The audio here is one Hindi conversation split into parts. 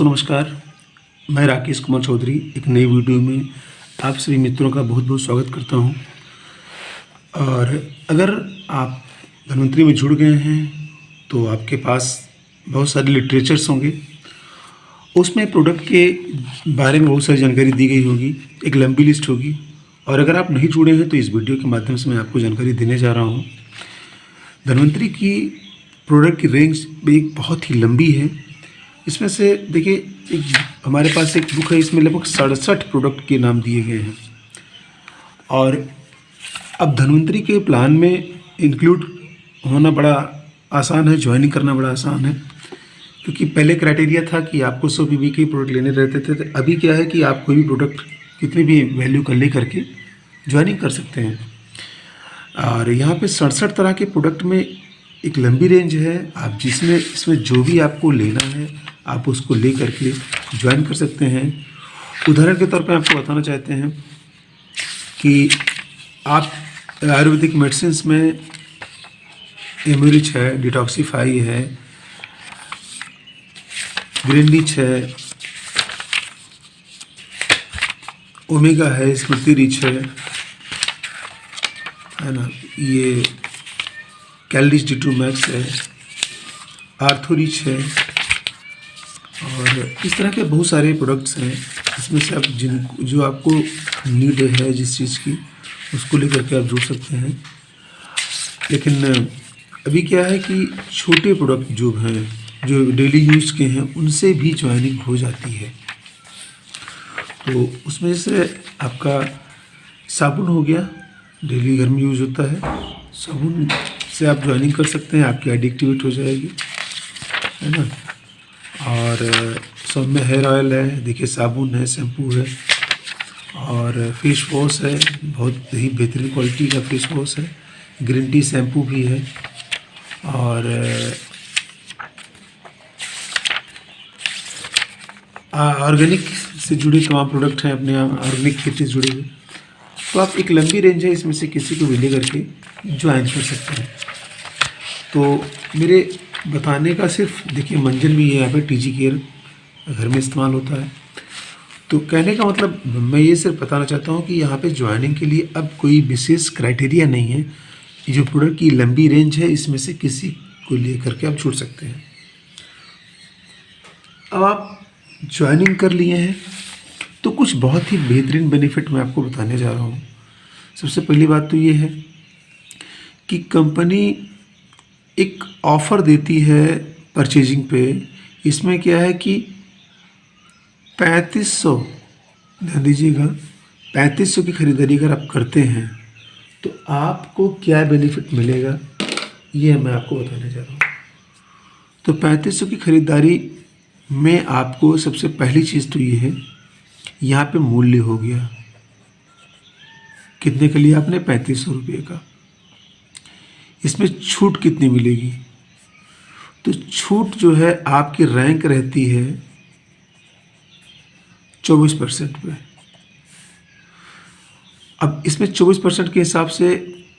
दोस्तों नमस्कार। मैं राकेश कुमार चौधरी एक नई वीडियो में आप सभी मित्रों का बहुत बहुत स्वागत करता हूं। और अगर आप धन्वंतरी में जुड़ गए हैं तो आपके पास बहुत सारे लिटरेचर्स होंगे, उसमें प्रोडक्ट के बारे में बहुत सारी जानकारी दी गई होगी, एक लंबी लिस्ट होगी। और अगर आप नहीं जुड़े हैं तो इस वीडियो के माध्यम से मैं आपको जानकारी देने जा रहा हूँ। धन्वंतरी की प्रोडक्ट की रेंज एक बहुत ही लंबी है। इसमें से देखिए, एक हमारे पास एक बुक है, इसमें लगभग 67 प्रोडक्ट के नाम दिए गए हैं। और अब धन्वंतरी के प्लान में इंक्लूड होना बड़ा आसान है, ज्वाइनिंग करना बड़ा आसान है, क्योंकि पहले क्राइटेरिया था कि आपको 100 पीवी के प्रोडक्ट लेने रहते थे। तो अभी क्या है कि आप कोई भी प्रोडक्ट कितनी भी वैल्यू का ले करके ज्वाइनिंग कर सकते हैं। और यहाँ पे 67 तरह के प्रोडक्ट में एक लंबी रेंज है। आप इसमें जो भी आपको लेना है आप उसको ले करके ज्वाइन कर सकते हैं। उदाहरण के तौर पे आपको बताना चाहते हैं कि आप आयुर्वेदिक मेडिसिन्स में एमरिच है, डिटॉक्सीफाई है, ग्रीनलिच है, ओमेगा है, स्मृति रिच है ना, ये कैलरिच D2 मैक्स है, आर्थो रिच है, और इस तरह के बहुत सारे प्रोडक्ट्स हैं। इसमें से आप जो आपको नीड है जिस चीज़ की, उसको लेकर के आप जुड़ सकते हैं। लेकिन अभी क्या है कि छोटे प्रोडक्ट जो हैं, जो डेली यूज़ के हैं, उनसे भी ज्वाइनिंग हो जाती है। तो उसमें से आपका साबुन हो गया, डेली घर में यूज़ होता है, साबुन से आप ज्वाइनिंग कर सकते हैं, आपकी एडिक्टिवेट हो जाएगी, है ना। और सब में हेयर ऑयल है, देखिए साबुन है, शैम्पू है, और फेस वॉश है, बहुत ही बेहतरीन क्वालिटी का फेस वॉश है, ग्रीन टी शैम्पू भी है, और ऑर्गेनिक से जुड़े तमाम प्रोडक्ट हैं, अपने ऑर्गेनिक खेती से जुड़े हुए। तो आप एक लंबी रेंज है, इसमें से किसी को भी ले करके ज्वाइन कर सकते हैं। तो मेरे बताने का सिर्फ देखिए मंजन भी है, यहाँ पे TG केयर घर में इस्तेमाल होता है। तो कहने का मतलब मैं ये सिर्फ बताना चाहता हूँ कि यहाँ पे ज्वाइनिंग के लिए अब कोई विशेष क्राइटेरिया नहीं है। ये जो प्रोडक्ट की लंबी रेंज है, इसमें से किसी को ले करके आप जुड़ सकते हैं। अब आप ज्वाइनिंग कर लिए हैं तो कुछ बहुत ही बेहतरीन बेनिफिट मैं आपको बताने जा रहा हूँ। सबसे पहली बात तो ये है कि कंपनी एक ऑफ़र देती है परचेजिंग पे। इसमें क्या है कि 3500, ध्यान दीजिएगा, 3500 की ख़रीदारी अगर आप करते हैं तो आपको क्या बेनिफिट मिलेगा, ये मैं आपको बताने जा रहा हूँ। तो 3500 की ख़रीदारी में आपको सबसे पहली चीज़ तो ये है, यहाँ पे मूल्य हो गया, कितने का लिया आपने, 3500 रुपये का। इसमें छूट कितनी मिलेगी, तो छूट जो है आपकी रैंक रहती है 24% पे। अब इसमें 24% के हिसाब से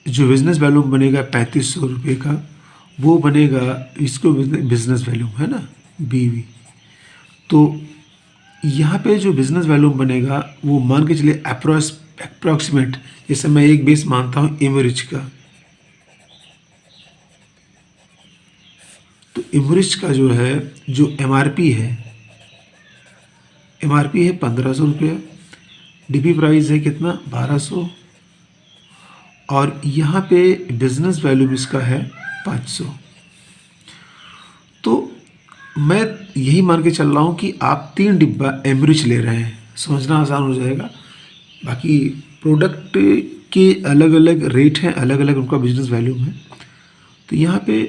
जो बिज़नेस वैल्यू बनेगा 3500 रुपये का, वो बनेगा, इसको बिज़नेस वैल्यू है ना, BV। तो यहाँ पे जो बिज़नेस वैल्यू बनेगा वो मान के चलिए अप्रॉक्सीमेट, जैसे मैं एक बेस मानता हूँ एमरिच का, तो एमरिच का जो है, जो MRP है, MRP है 1500 रुपये, DP प्राइस है कितना, 1200, और यहाँ पे बिज़नेस वैल्यू इसका है 500। तो मैं यही मान के चल रहा हूँ कि आप 3 डिब्बा एमरिच ले रहे हैं, समझना आसान हो जाएगा। बाकी प्रोडक्ट के अलग अलग रेट हैं, अलग अलग उनका बिजनेस वैल्यू है। तो यहाँ पे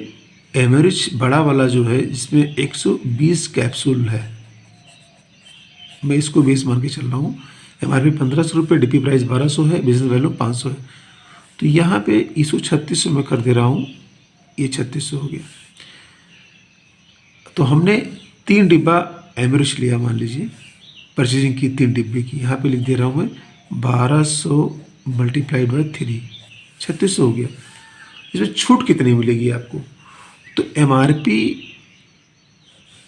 एमरिच बड़ा वाला जो है, इसमें 120 कैप्सूल है, मैं इसको बेस मान के चल रहा हूँ। MRP 1500 रुपये, DP प्राइस 1200 है, बिजनेस वैल्यू 500 है। तो यहाँ पे इसको 3600 में कर दे रहा हूँ, ये 3600 हो गया। तो हमने 3 डिब्बा एमरिच लिया, मान लीजिए परचेजिंग की 3 डिब्बे की, यहाँ पे लिख दे रहा हूँ मैं 1200 मल्टीप्लाइड बाई 3, 3600 हो गया। इसमें छूट कितनी मिलेगी आपको, तो MRP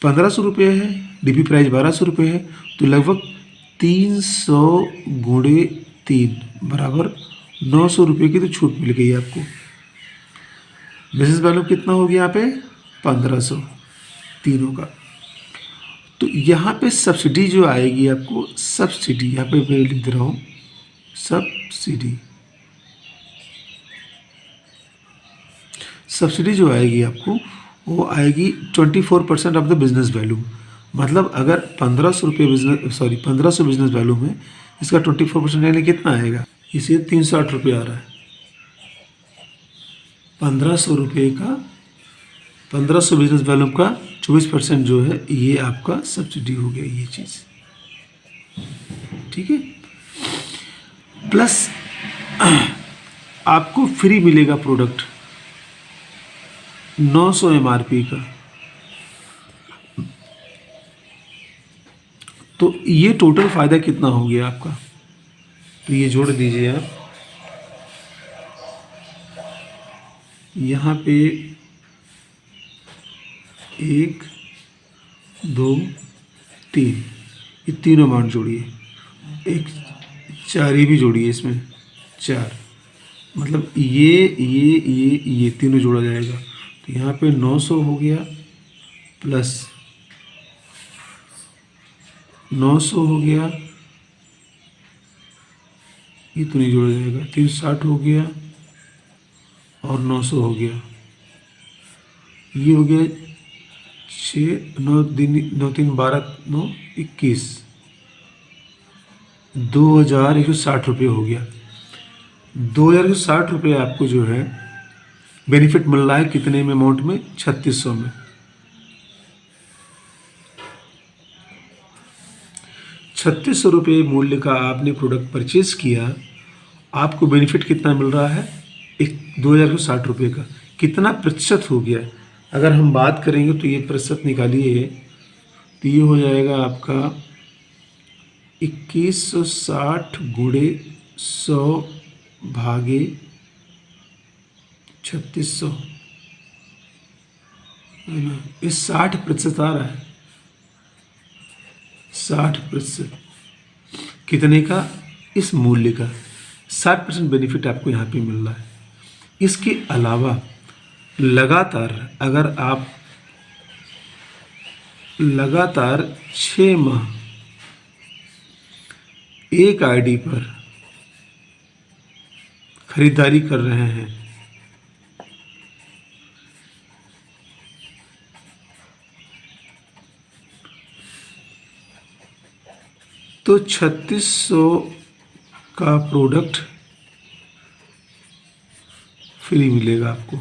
1500 रुपये है, डीपी प्राइस 1200 रुपये है, तो लगभग 300 गुणे 3 बराबर 900 रुपये की तो छूट मिल गई आपको। बिजनेस वैल्यू कितना हो गया यहाँ पे 1500 तीनों का। तो यहाँ पे सब्सिडी जो आएगी आपको, सब्सिडी यहाँ पे मैं लिख दे रहा हूँ, सब्सिडी जो आएगी आपको वो आएगी 24% ऑफ द बिजनेस वैल्यू। मतलब अगर 1500 बिजनेस वैल्यू में इसका 24% यानी कितना आएगा, इसे 308 रुपये आ रहा है। 1500 रुपये का 1500 बिजनेस वैल्यू का 24% जो है ये आपका सब्सिडी हो गया ये चीज़, ठीक है। प्लस आपको फ्री मिलेगा प्रोडक्ट 900 MRP का। तो ये टोटल फ़ायदा कितना हो गया आपका, तो ये जोड़ दीजिए आप यहाँ पे 1 2 3, ये तीनों अमाउंट जोड़िए, 1 4 ये भी जोड़िए, इसमें 4 मतलब ये तीनों जोड़ा जाएगा। तो यहाँ पे 900 हो गया प्लस 900 हो गया, ये तो नहीं जोड़ा जाएगा, 360 हो गया और 900 हो गया, ये हो गया 6 9 9 3 12 9 21, 2160 रुपये हो गया। 2160 रुपये आपको जो है बेनिफिट मिल रहा है कितने में अमाउंट में, 3600 में। 3600 रुपये मूल्य का आपने प्रोडक्ट परचेज किया, आपको बेनिफिट कितना मिल रहा है, 2160 रुपये का। कितना प्रतिशत हो गया, अगर हम बात करेंगे तो ये प्रतिशत निकालिए, तो ये हो जाएगा आपका 2160 गुणे 100 भागे 3600 है ना, ये 60% आ रहा है। 60% कितने का, इस मूल्य का 60% बेनिफिट आपको यहाँ पे मिल रहा है। इसके अलावा लगातार अगर आप लगातार 6 माह एक आईडी पर खरीदारी कर रहे हैं तो 3600 का प्रोडक्ट फ्री मिलेगा आपको।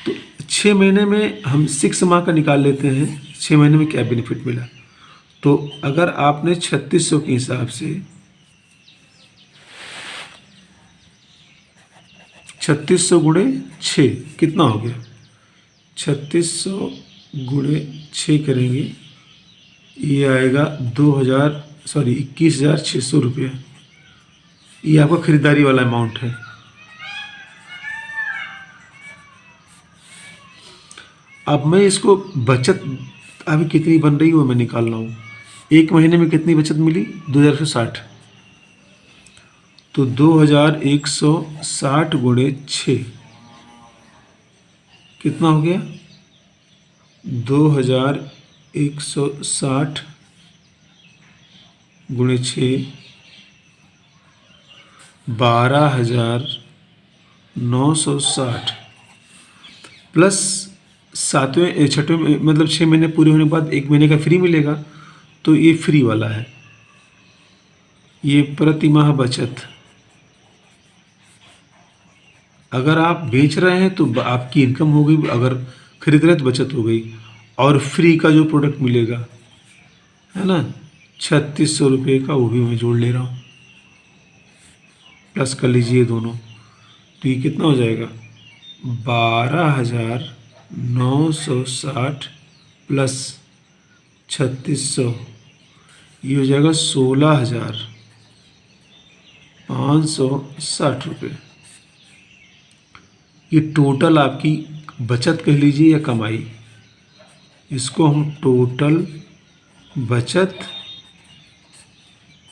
तो 6 महीने में हम 6 माह का निकाल लेते हैं, 6 महीने में क्या बेनिफिट मिला। तो अगर आपने 3600 के हिसाब से 3600 गुणे 6 कितना हो गया, 3600 गुणे 6 करेंगे, ये आएगा 21,600 रुपये। ये आपका खरीदारी वाला अमाउंट है। अब मैं इसको बचत अभी कितनी बन रही है वो मैं निकाल रहा हूँ। एक महीने में कितनी बचत मिली, 2160, तो 2160 गुणे 6 कितना हो गया, 2160 गुणे 6 12,960 प्लस सातवें छठवें मतलब 6 महीने पूरे होने के बाद 1 महीने का फ्री मिलेगा, तो ये फ्री वाला है। ये प्रति माह बचत, अगर आप बेच रहे हैं तो आपकी इनकम हो गई, अगर खरीद रहे हैं तो बचत हो गई, और फ्री का जो प्रोडक्ट मिलेगा है ना 3600 रुपये का, वो भी मैं जोड़ ले रहा हूँ, प्लस कर लीजिए दोनों, तो ये कितना हो जाएगा 12,960 प्लस 3600, ये हो जाएगा 16,560 रुपये। ये टोटल आपकी बचत कह लीजिए या कमाई, इसको हम टोटल बचत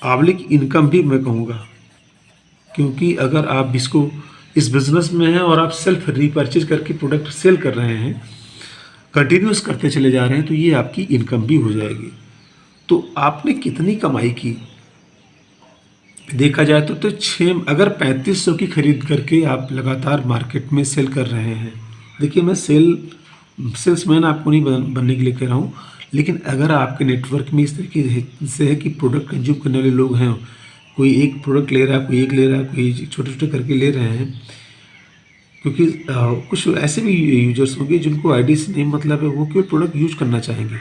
आबलिक इनकम भी मैं कहूँगा, क्योंकि अगर आप इसको इस बिज़नेस में हैं और आप सेल्फ रीपर्चेज करके प्रोडक्ट सेल कर रहे हैं, कंटिन्यूस करते चले जा रहे हैं, तो ये आपकी इनकम भी हो जाएगी। तो आपने कितनी कमाई की देखा जाए तो 6 अगर 3500 की खरीद करके आप लगातार मार्केट में सेल कर रहे हैं। देखिए मैं सेल्समैन आपको नहीं बनने के लिए कह रहा हूँ, लेकिन अगर आपके नेटवर्क में इस तरीके से है कि प्रोडक्ट कंज्यूम करने वाले लोग हैं, कोई एक प्रोडक्ट ले रहा है, कोई एक ले रहा है, कोई छोटे छोटे करके ले रहे हैं, क्योंकि कुछ ऐसे भी यूजर्स होंगे जिनको आईडी से नहीं मतलब है, वो केवल प्रोडक्ट यूज करना चाहेंगे,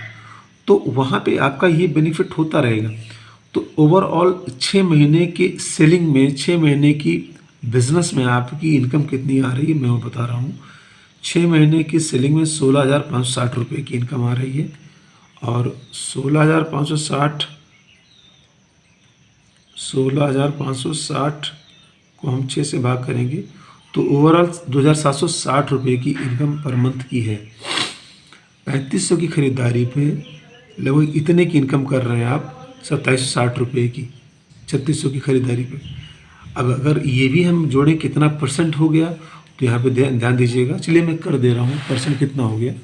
तो वहाँ पे आपका ये बेनिफिट होता रहेगा। तो ओवरऑल 6 महीने के सेलिंग में, 6 महीने की बिजनेस में आपकी इनकम कितनी आ रही है मैं वो बता रहा हूँ। 6 महीने की सेलिंग में 16,560 रुपये की इनकम आ रही है, और 16,560 को हम 6 से भाग करेंगे तो ओवरऑल 2,760 रुपये की इनकम पर मंथ की है। 3500 की ख़रीदारी पे लगभग इतने की इनकम कर रहे हैं आप, 2760 रुपये की 3600 की ख़रीदारी पे। अब अगर ये भी हम जोड़ें कितना परसेंट हो गया, तो यहाँ पे ध्यान दीजिएगा। चलिए मैं कर दे रहा हूँ परसेंट कितना हो गया।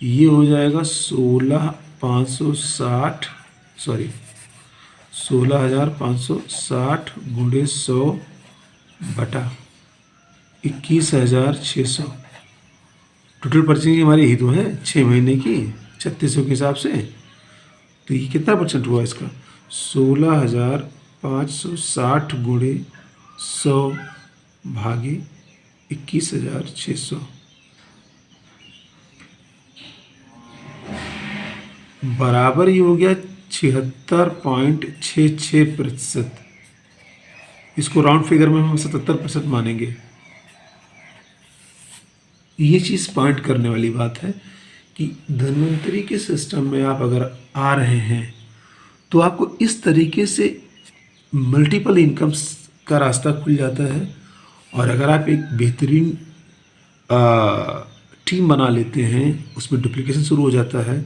ये हो जाएगा 16,560 गुणे 100 बटा 21,600। टोटल परचेजिंग हमारी ही तो है 6 महीने की 3600 के हिसाब से, तो ये कितना परसेंट हुआ इसका? 16,560 गुणे 100 भागे 21,600 बराबर ही हो गया 76.66%। इसको राउंड फिगर में हम 77% मानेंगे। ये चीज़ पॉइंट करने वाली बात है कि धन्वंतरी के सिस्टम में आप अगर आ रहे हैं तो आपको इस तरीके से मल्टीपल इनकम्स का रास्ता खुल जाता है। और अगर आप एक बेहतरीन टीम बना लेते हैं, उसमें डुप्लीकेशन शुरू हो जाता है,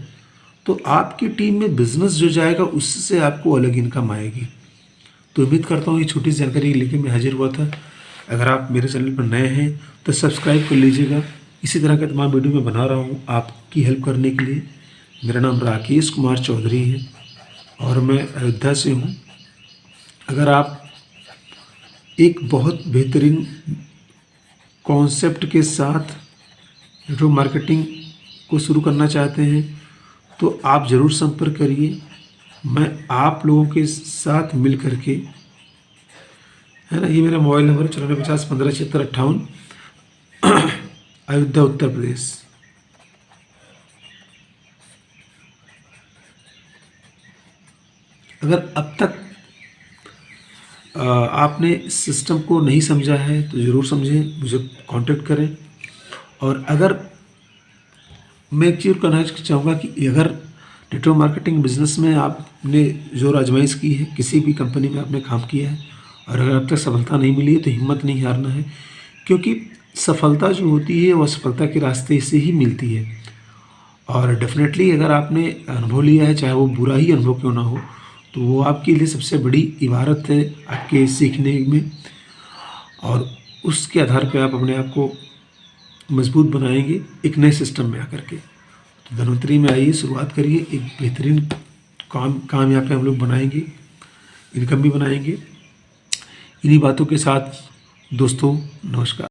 तो आपकी टीम में बिजनेस जो जाएगा उससे आपको अलग इनकम आएगी। तो उम्मीद करता हूँ ये छोटी सी जानकारी लेके मैं हाजिर हुआ था। अगर आप मेरे चैनल पर नए हैं तो सब्सक्राइब कर लीजिएगा। इसी तरह का तमाम वीडियो मैं बना रहा हूँ आपकी हेल्प करने के लिए। मेरा नाम राकेश कुमार चौधरी है और मैं अयोध्या से हूँ। अगर आप एक बहुत बेहतरीन कॉन्सेप्ट के साथ नेटवर्क मार्केटिंग को शुरू करना चाहते हैं तो आप ज़रूर संपर्क करिए। मैं आप लोगों के साथ मिल करके, है ना, ये मेरा मोबाइल नंबर है 9450157658, अयोध्या उत्तर प्रदेश। अगर अब तक आपने सिस्टम को नहीं समझा है तो ज़रूर समझें, मुझे कांटेक्ट करें। और अगर मैं एक चीज़ कहना चाहूँगा कि अगर नेटवर्क मार्केटिंग बिजनेस में आपने जोर आजमाइश की है, किसी भी कंपनी में आपने काम किया है और अगर अब तक सफलता नहीं मिली है तो हिम्मत नहीं हारना है, क्योंकि सफलता जो होती है वह सफलता के रास्ते से ही मिलती है। और डेफिनेटली अगर आपने अनुभव लिया है, चाहे वो बुरा ही अनुभव क्यों ना हो, तो वो आपके लिए सबसे बड़ी इबारत है आपके सीखने में, और उसके आधार पर आप अपने आप को मजबूत बनाएंगे एक नए सिस्टम में आकर के। तो धन्वंतरी में आइए, शुरुआत करिए, एक बेहतरीन काम यहाँ पे हम लोग बनाएंगे, इनकम भी बनाएंगे। इन्हीं बातों के साथ दोस्तों, नमस्कार।